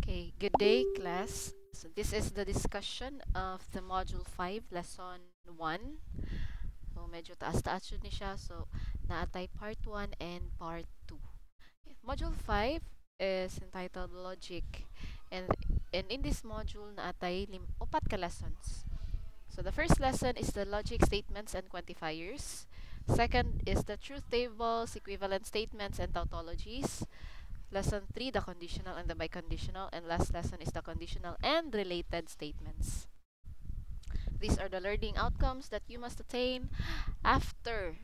Okay, good day, class. So this is the discussion of the Module 5, Lesson 1. So medyo taas-taas yun ni siya. So naatay Part 1 and Part 2. Module 5 is entitled Logic. And in this module, naatay upat ka lessons. So the first lesson is the logic statements and quantifiers. Second is the truth tables, equivalent statements, and tautologies. Lesson 3, the conditional and the biconditional. And last lesson is the conditional and related statements. These are the learning outcomes that you must attain after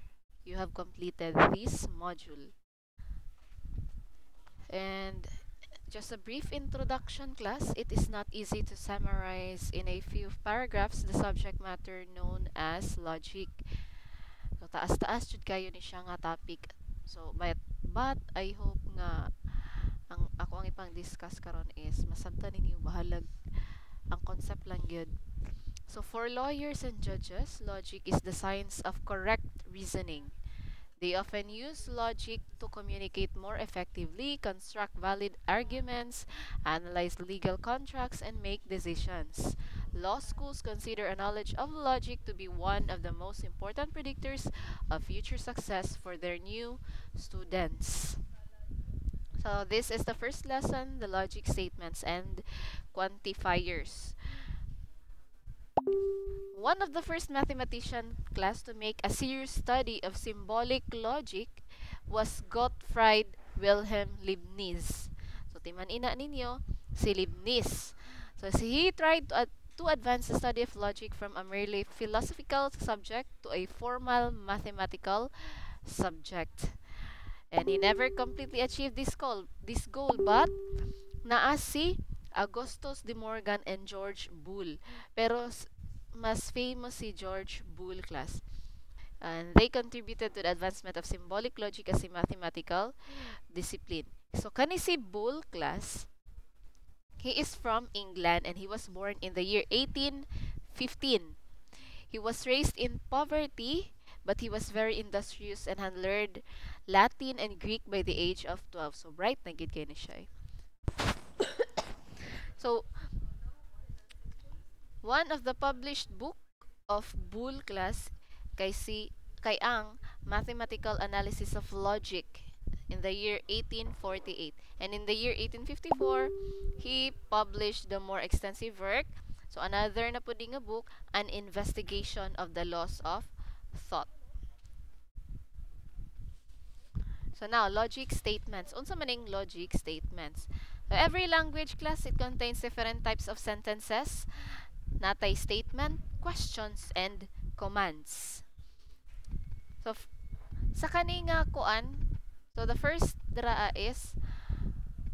you have completed this module. And just a brief introduction, class. It is not easy to summarize in a few paragraphs the subject matter known as logic. So, taas-taas jud kayo ni siya nga topic. So, but I hope nga ako ang ipang discuss karon is masabtan ninyo bahalag ang concept lang gyud. So for lawyers and judges, logic is the science of correct reasoning. They often use logic to communicate more effectively, construct valid arguments, analyze legal contracts, and make decisions. Law schools consider a knowledge of logic to be one of the most important predictors of future success for their new students. So this is the first lesson, the logic statements and quantifiers. One of the first mathematician class to make a serious study of symbolic logic was Gottfried Wilhelm Leibniz. So timan ina ninyo si Leibniz. So he tried to advance the study of logic from a merely philosophical subject to a formal mathematical subject. And he never completely achieved this goal, but naa si Augustus de Morgan and George Boole. Pero mas famous si George Boole, class. And they contributed to the advancement of symbolic logic as a mathematical discipline. So kani si Boole, class, he is from England and he was born in the year 1815. He was raised in poverty, but he was very industrious and had learned Latin and Greek by the age of 12. So, bright na gid kayo ni siya. So, one of the published book of Boole, class kay ang Mathematical Analysis of Logic in the year 1848. And in the year 1854, he published the more extensive work. So, another na pud nga book, An Investigation of the Laws of Thought. So now, logic statements. Unsa maning logic statements? So every language, class, it contains different types of sentences. Natay statement, questions, and commands. So sa kani nga kuan, so the first draa is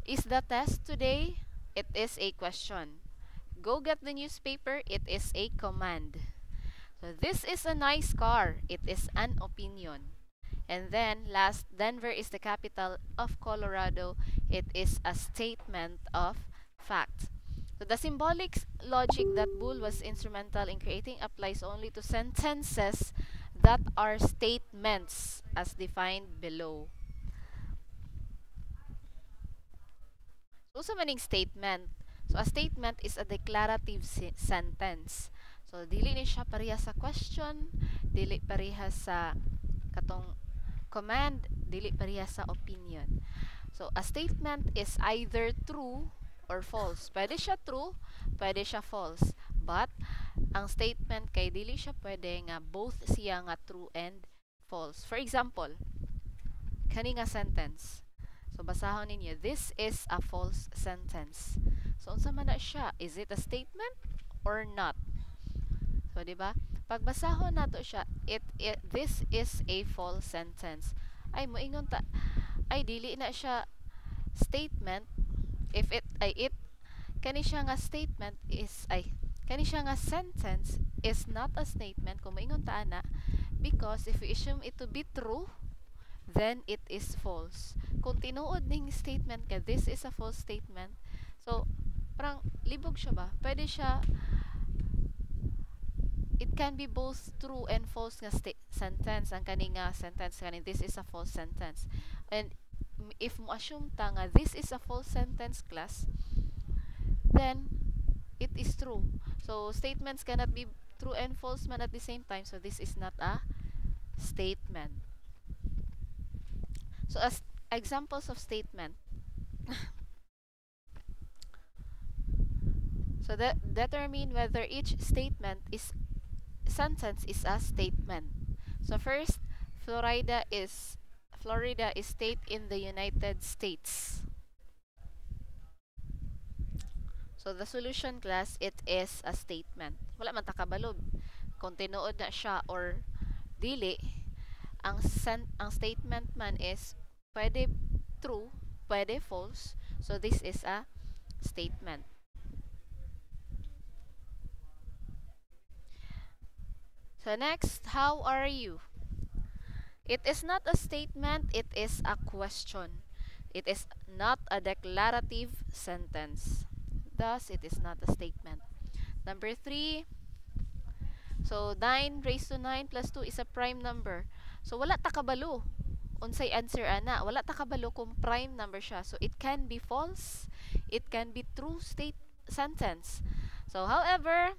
the test today? It is a question. Go get the newspaper. It is a command. So this is a nice car. It is an opinion. And then, last, Denver is the capital of Colorado. It is a statement of fact. So the symbolic logic that Boole was instrumental in creating applies only to sentences that are statements as defined below. So maning statement. So a statement is a declarative sentence. So dili ni siya pareha sa question, dili pareha sa katong command, dili pareha sa opinion. So, a statement is either true or false. Pwede siya true, pwede siya false. But, ang statement kay dili siya pwede nga both siya nga true and false. For example, kani nga sentence. So, basahon ninyo, this is a false sentence. So, unsa man na siya? Is it a statement or not? So, di ba? Pagbasahon nato siya, this is a false sentence. Ay moingon ta, ay dili na siya statement if kani siya nga statement is kani siya nga sentence is not a statement kung moingon ta ana, because if we assume it to be true, then it is false. Kung tinuod ning statement ka, this is a false statement. So parang libog siya ba? Pwede siya, it can be both true and false nga sentence. Ang kani nga sentence kani, this is a false sentence. And if mo assume ta nga this is a false sentence, class, then it is true. So statements cannot be true and false man at the same time. So this is not a statement. So as examples of statement. So determine whether each sentence is a statement. So first, Florida is state in the United States. So the solution class, it is a statement. Wala man takabalob kung tinuod na siya or dili. Ang statement man is pwede true, pwede false. So this is a statement. So next, how are you? It is not a statement, it is a question. It is not a declarative sentence. Thus, it is not a statement. Number 3, so 9 raised to 9 plus 2 is a prime number. So wala ta kabalo unsay answer ana. Wala ta kabalo kung prime number siya. So it can be false, it can be true sentence. So however,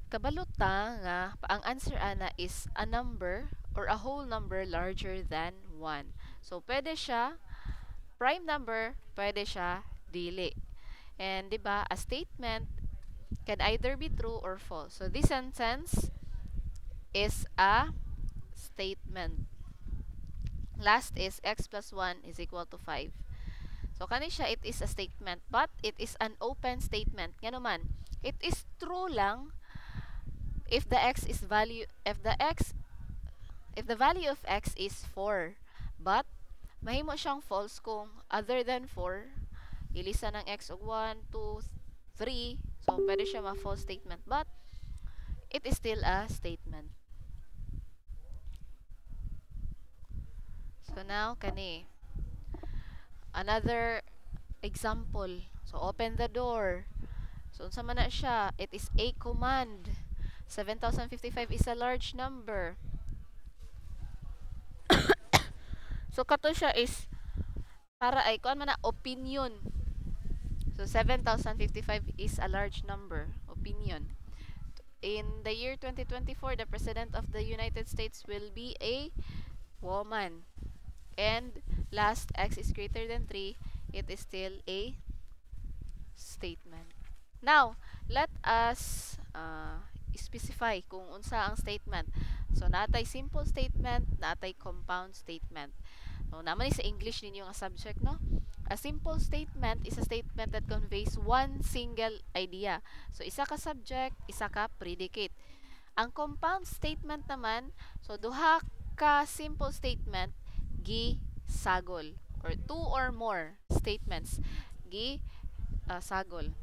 kabalo ta nga ang answer ana is a number or a whole number larger than 1. So pwede siya prime number, pwede siya dili. And di ba, a statement can either be true or false. So this sentence is a statement. Last is x plus 1 is equal to 5. So kani siya, it is a statement, but it is an open statement. Ngano man, it is true lang if the value of x is 4. But mahimo siyang false kung other than 4, ilisa ng x og 1, 2, 3. So pwede siya ma-false statement, but it is still a statement. So now kani another example. So open the door. So unsa man na siya, it is a command. 7055 is a large number. So kato siya is para ay kuan man na opinion. So 7055 is a large number, opinion. In the year 2024, the President of the United States will be a woman. And last, x is greater than 3, it is still a statement. Now, let us specify kung unsa ang statement. So, natay simple statement, natay compound statement. So, naman sa English ninyo ang subject, no? A simple statement is a statement that conveys one single idea. So, isa ka subject, isa ka predicate. Ang compound statement naman, so duha ka simple statement, gi-sagol. Or two or more statements, gi-sagol.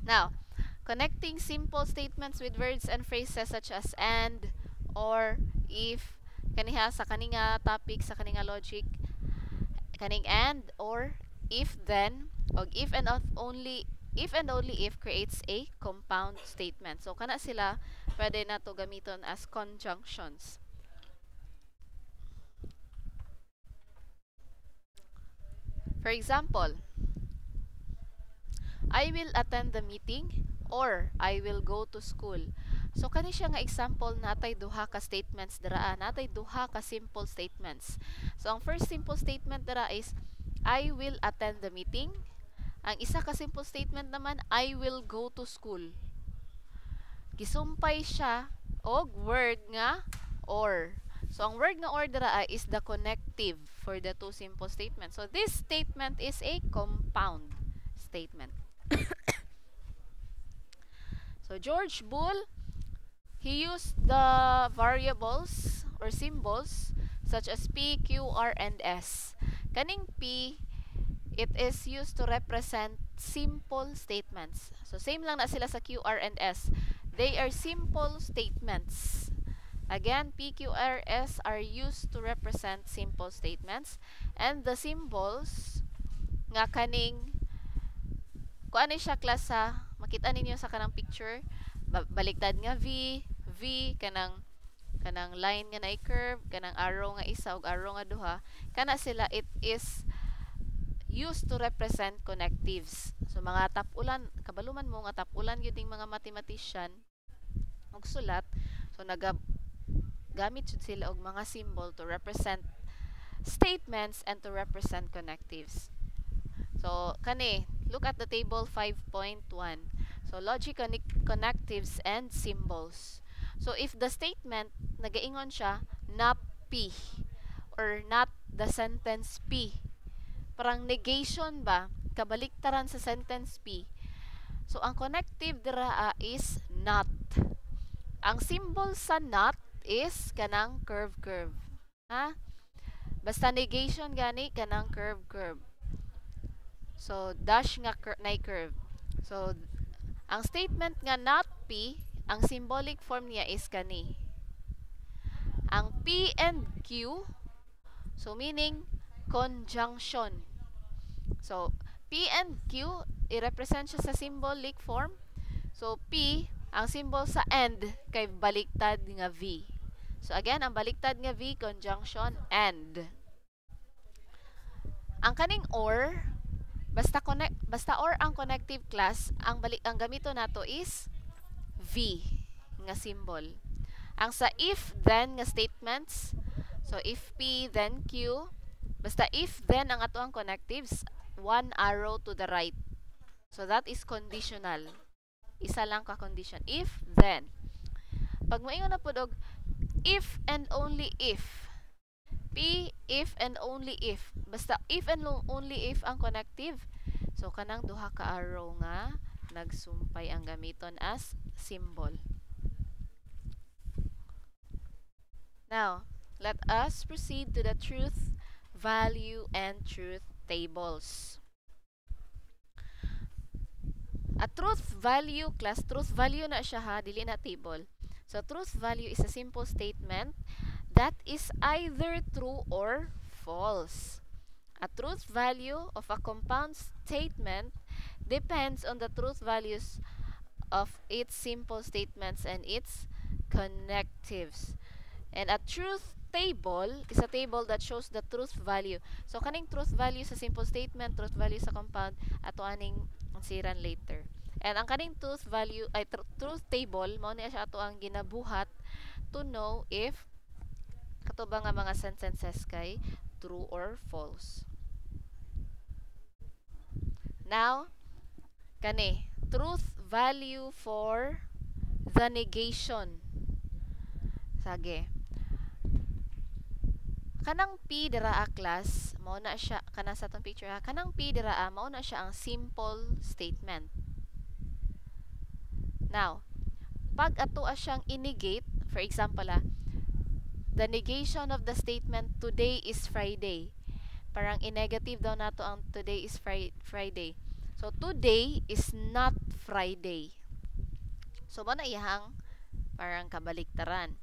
Now, connecting simple statements with words and phrases such as and, or, if, kaniha sa kaninga topic, sa kaninga logic, kaning and, or, if, then, og if and only if creates a compound statement. So, kana sila, pwede na to gamiton as conjunctions. For example, I will attend the meeting or I will go to school. So kani siya nga example, natay duha ka statements dira, natay duha ka simple statements. So ang first simple statement dira is I will attend the meeting. Ang isa ka simple statement naman, I will go to school. Gisumpay siya og word nga or. So ang word nga or dira is the connective for the two simple statements. So this statement is a compound statement. So George Bull, he used the variables or symbols such as P, Q, R, and S. Kaning P, it is used to represent simple statements. So same lang na sila sa Q, R, and S. They are simple statements. Again, P, Q, R, S are used to represent simple statements. And the symbols nga kaning kung ano siya klasa, makita ninyo sa kanang picture, baliktad nga V, kanang line nga na curve, kanang arrow nga isa ug arrow nga duha, kana sila it is used to represent connectives. So mga tapulan, kabaluman mo nga tapulan yun yung mga mathematician og sulat. So gamit jud sila og mga symbol to represent statements and to represent connectives. So kani, look at the table 5.1. So logic connectives and symbols. So if the statement nagaingon siya not P or not the sentence P, parang negation ba, kabaliktaran sa sentence P. So ang connective dira is not. Ang symbol sa not is kanang curve. Ha? Basta negation gani kanang curve. So dash nga na curve. So ang statement nga not P, ang symbolic form niya is kani. Ang P and Q, so meaning conjunction. So P and Q, i-represent siya sa symbolic form. So P, ang symbol sa and, kay baliktad nga V. So again, ang baliktad nga V, conjunction, and. Ang kaning or, basta or ang connective class, ang gamito nato is V nga symbol. Ang sa if then nga statements, so if P then Q, basta if then ang ato ang connectives, one arrow to the right. So that is conditional. Isa lang ka condition. If then. Pag moingon na pud og if and only if. P, if and only if. Basta if and only if ang connective. So kanang duha ka arrow nga nagsumpay ang gamiton as symbol. Now, let us proceed to the truth, value, and truth tables. A truth value class, truth value na siya ha, dili na table. So truth value is a simple statement that is either true or false. A truth value of a compound statement depends on the truth values of its simple statements and its connectives. And a truth table is a table that shows the truth value. So kaning truth value sa simple statement, truth value sa compound, ato aning siran later. And ang kaning truth value ay truth table mao niya siya ato ang ginabuhat to know if katuba nga mga sentences kay true or false. Now, kani truth value for the negation. Sage. Kanang P dira class, mao na siya kana sa tong picture ha. Kanang P dira mao na siya ang simple statement. Now, pag ato siyang i-negate, for example the negation of the statement today is Friday. Parang i-negative daw nato ang today is Friday. So today is not Friday. So mo na iyang parang kabaliktaran.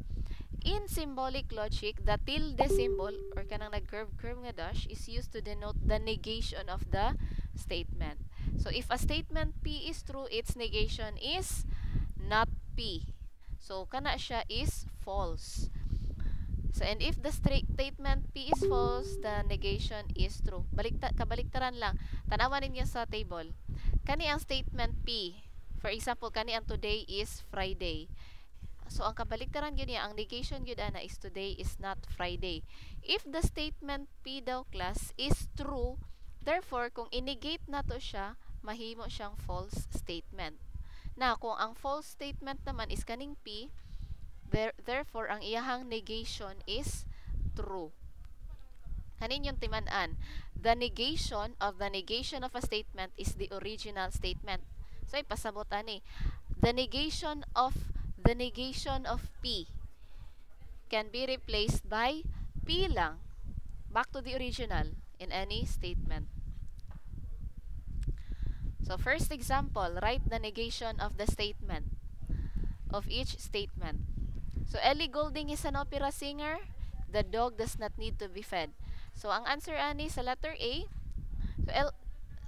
In symbolic logic, the tilde symbol or kanang nag-curve nga dash is used to denote the negation of the statement. So if a statement P is true, its negation is not P. So kana siya is false. So and if the statement P is false, the negation is true. Kabaliktaran lang. Tanawan ninyo sa table. Kani ang statement P. For example, kani ang today is Friday. So ang kabaliktaran gyud niya, ang negation gyud ana is today is not Friday. If the statement P daw class is true, therefore kung i-negate nato siya, mahimo siyang false statement. Na kung ang false statement naman is kaning P, therefore ang iyahang negation is true. Kanin yung timan-an. The negation of a statement is the original statement. So ipasabot ani. The negation of P can be replaced by P lang. Back to the original in any statement. So first example, write the negation of the statement, of each statement. So Ellie Goulding is an opera singer. The dog does not need to be fed. So ang answer ani sa letter A. So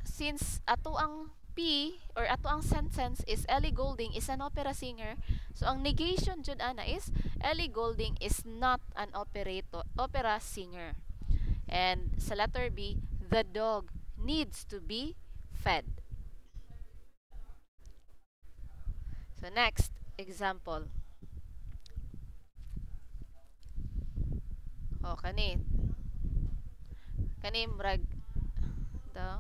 since ato ang P or ato ang sentence is Ellie Goulding is an opera singer, so ang negation jud ana is Ellie Goulding is not an opera singer. And sa letter B, the dog needs to be fed. So next example. O kani murag daw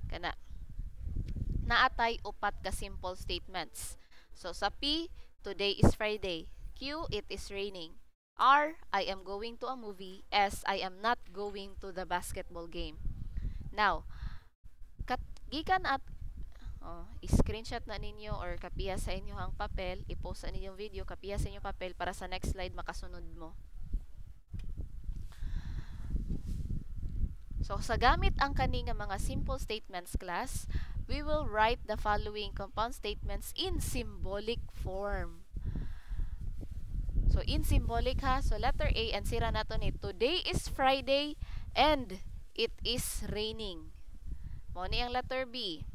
kana naatay upat ka simple statements. So sa P, today is Friday. Q, it is raining. R, I am going to a movie. S, I am not going to the basketball game. Now, gikan at i-screenshot na ninyo or kapiya sa inyo ang papel, i-post sa ninyong video, kapiya sa inyong papel para sa next slide makasunod mo. So, sa gamit ang kani nga mga simple statements class, we will write the following compound statements in symbolic form. So, in symbolic ha. So, letter A, and sira nato ni, today is Friday and it is raining. Mo ni ang letter B.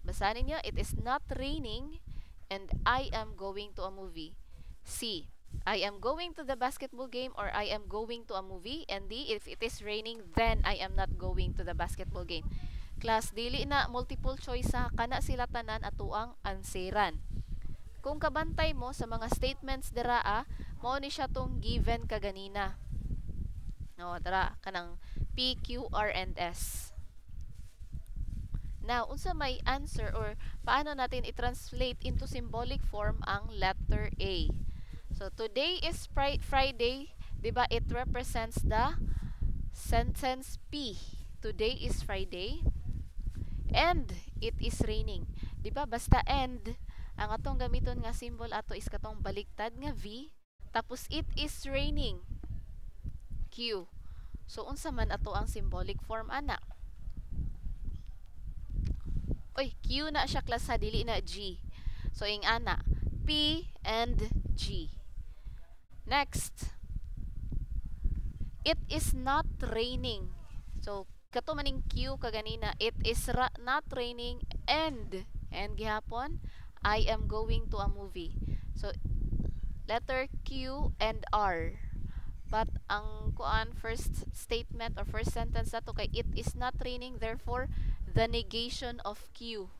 Basahin niyo, it is not raining and I am going to a movie. C, I am going to the basketball game or I am going to a movie. And D, if it is raining, then I am not going to the basketball game. Class, dili na multiple choice ha. Kana sila tanan ato ang anseran. Kung kabantay mo sa mga statements dira mao ni siya tong given kaganina. No, dara kanang P, Q, R, and S. Now, unsa may answer or paano natin i-translate into symbolic form ang letter A? So, today is Friday, di ba? It represents the sentence P. Today is Friday and it is raining. Di ba? Basta and, ang atong gamiton nga symbol ato is katong baliktad nga V, tapos it is raining. Q. So, unsa man ato ang symbolic form ana? Oy, Q na siya class ha, dili na G. So, ing ana, P and G. Next, it is not raining. So, kato maning Q kaganina, it is not raining and gihapon, I am going to a movie. So, letter Q and R. But ang first statement or first sentence nato kay it is not raining, therefore the negation of Q.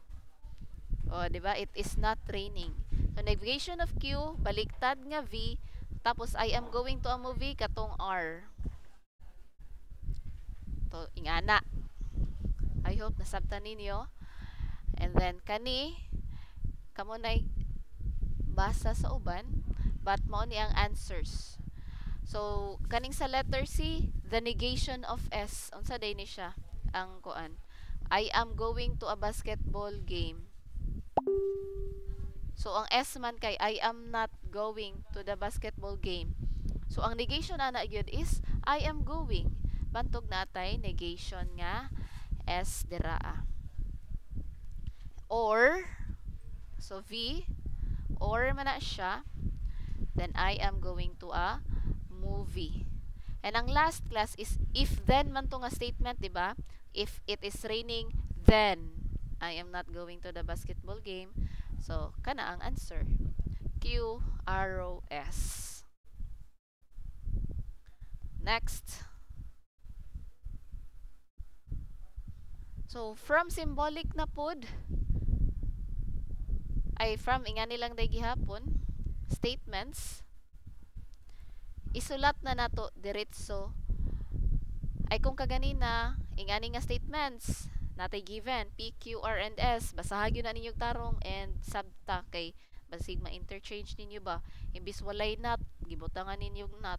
O, di ba? It is not raining. So negation of Q, baliktad nga V, tapos I am going to a movie katong R. To ingana. I hope nasabtan ninyo. And then kani kamo nay basa sa uban, but mao ni ang answers. So, kaning sa letter C, the negation of S. Unsa day ni siya? Ang I am going to a basketball game. So, ang S man kay I am not going to the basketball game. So, ang negation ana gyud is I am going. Bantog natay negation nga S dira. Or, so V, or man na siya, then I am going to a movie. And ang last class is if then man to nga statement, di ba? If it is raining, then I am not going to the basketball game. So, kana ang answer. Q, R, O, S. Next. So, from symbolic na pod, ay from ingani lang day gihapon, statements, isulat na nato diretso ay kung kaganina ingani nga statements natay given P, Q, R, and S, basahag yun na ninyong tarong and sabta kay basig ma-interchange ninyo ba imbis walay not gibutangan ninyong not.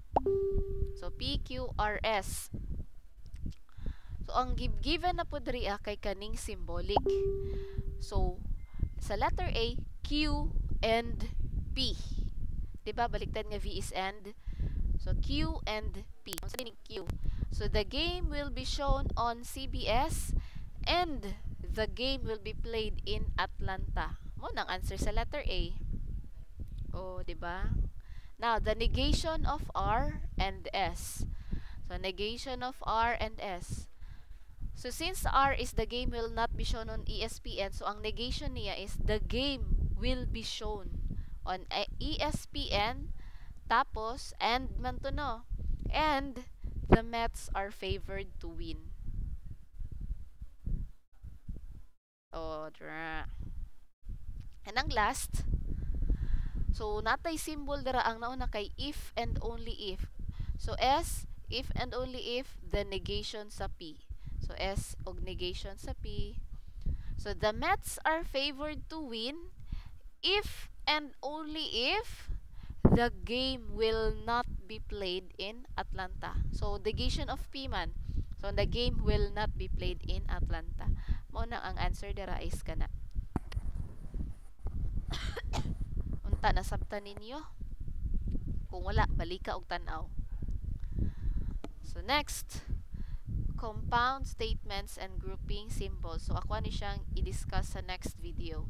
So P, Q, R, S. So ang given na po diri kay kaning symbolic. So sa letter A, Q and P, diba baliktad nga V is and. So, Q and P. Ang sabi ni Q. So, the game will be shown on CBS and the game will be played in Atlanta. Mo nang answer sa letter A. Oh, di ba? Now, the negation of R and S. So, negation of R and S. So, since R is the game will not be shown on ESPN, so ang negation niya is the game will be shown on ESPN. Tapos, and man to, no? And the Mets are favored to win. So, ang given na po diri kay kaning symbolic. So, from symbolic na pod, ay from ingani lang day gihapon, statements, isulat na nato diretso ay kung kaganina ingani nga statements natay given P, Q, R, S. So ang given na po diri kay kaning symbolic. So, next. O, dra. And ang last, so natay symbol dira ang nauna kay if and only if. So S, if and only if, the negation sa P. So S og negation sa P. So the Mets are favored to win if and only if the game will not be played in Atlanta. So negation of P man. So the game will not be played in Atlanta. Mao na ang answer dira is kana. Unta nasabtan ninyo? Kung wala, balika og tan-aw. So next, compound statements and grouping symbols. So ako ni siyang i-discuss sa next video.